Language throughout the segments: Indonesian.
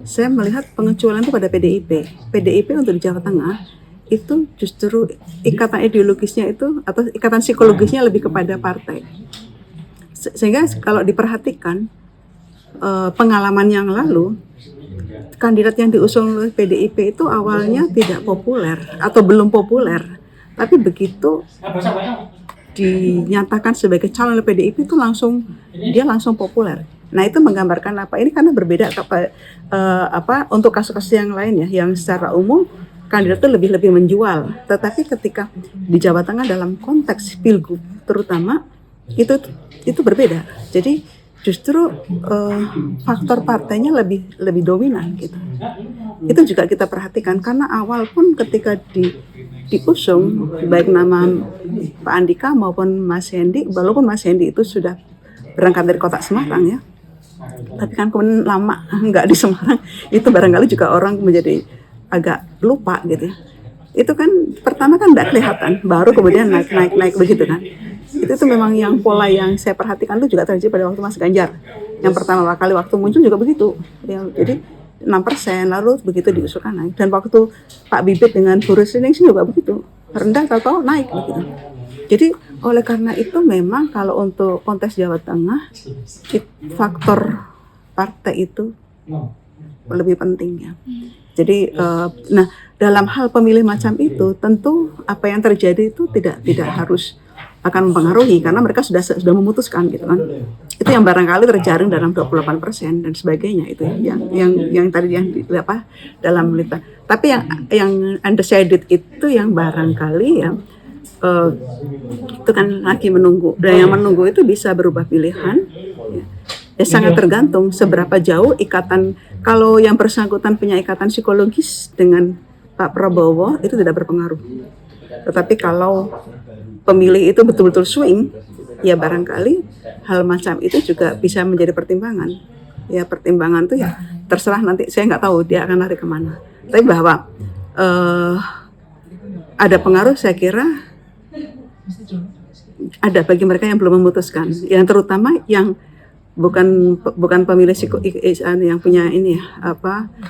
saya melihat pengecualian itu pada PDIP. PDIP untuk di Jawa Tengah itu justru ikatan ideologisnya itu atau ikatan psikologisnya lebih kepada partai. Sehingga kalau diperhatikan pengalaman yang lalu, kandidat yang diusung oleh PDIP itu awalnya tidak populer atau belum populer, tapi begitu dinyatakan sebagai calon oleh PDIP itu dia langsung populer. Nah itu menggambarkan apa? Ini karena berbeda untuk kasus-kasus yang lain ya, yang secara umum kandidat itu lebih menjual. Tetapi ketika di Jawa Tengah dalam konteks pilgub terutama itu berbeda. Jadi justru faktor partainya lebih dominan gitu. Itu juga kita perhatikan karena awal pun ketika diusung baik nama Pak Andika maupun Mas Hendi, walaupun Mas Hendi itu sudah berangkat dari kota Semarang ya, tapi kan kemudian lama nggak di Semarang, itu barangkali juga orang menjadi agak lupa gitu ya. Itu kan pertama kan nggak kelihatan, baru kemudian naik begitu kan. Itu memang yang pola yang saya perhatikan itu juga terjadi pada waktu Mas Ganjar. Yang pertama kali waktu muncul juga begitu. Ya, jadi 6% lalu begitu diusulkan naik. Dan waktu Pak Bibit dengan Bu Rusdiningsih juga begitu. Rendah atau naik begitu. Jadi oleh karena itu memang kalau untuk konteks Jawa Tengah faktor partai itu lebih penting ya. Jadi dalam hal pemilih macam itu tentu apa yang terjadi itu tidak harus akan mempengaruhi karena mereka sudah memutuskan gitu kan. Itu yang barangkali terjaring dalam 28% dan sebagainya itu yang tadi dalam berita. Tapi yang undecided itu yang barangkali ya itu kan lagi menunggu. Dan yang menunggu itu bisa berubah pilihan. Ya sangat tergantung seberapa jauh ikatan, kalau yang bersangkutan punya ikatan psikologis dengan Pak Prabowo itu tidak berpengaruh. Tetapi kalau pemilih itu betul-betul swing, ya barangkali hal macam itu juga bisa menjadi pertimbangan. Ya pertimbangan itu ya terserah nanti, saya nggak tahu dia akan lari kemana. Tapi bahwa ada pengaruh saya kira ada bagi mereka yang belum memutuskan, yang terutama yang bukan pemilih yang punya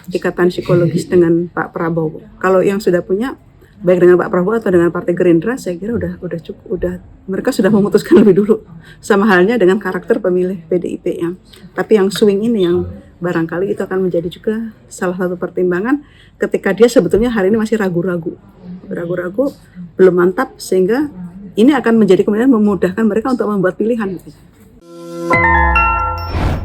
ikatan psikologis dengan Pak Prabowo. Kalau yang sudah punya baik dengan Pak Prabowo atau dengan Partai Gerindra, saya kira udah cukup, mereka sudah memutuskan lebih dulu. Sama halnya dengan karakter pemilih PDIP yang. Tapi yang swing ini yang barangkali itu akan menjadi juga salah satu pertimbangan ketika dia sebetulnya hari ini masih ragu-ragu, belum mantap, sehingga ini akan menjadi kemudian memudahkan mereka untuk membuat pilihan.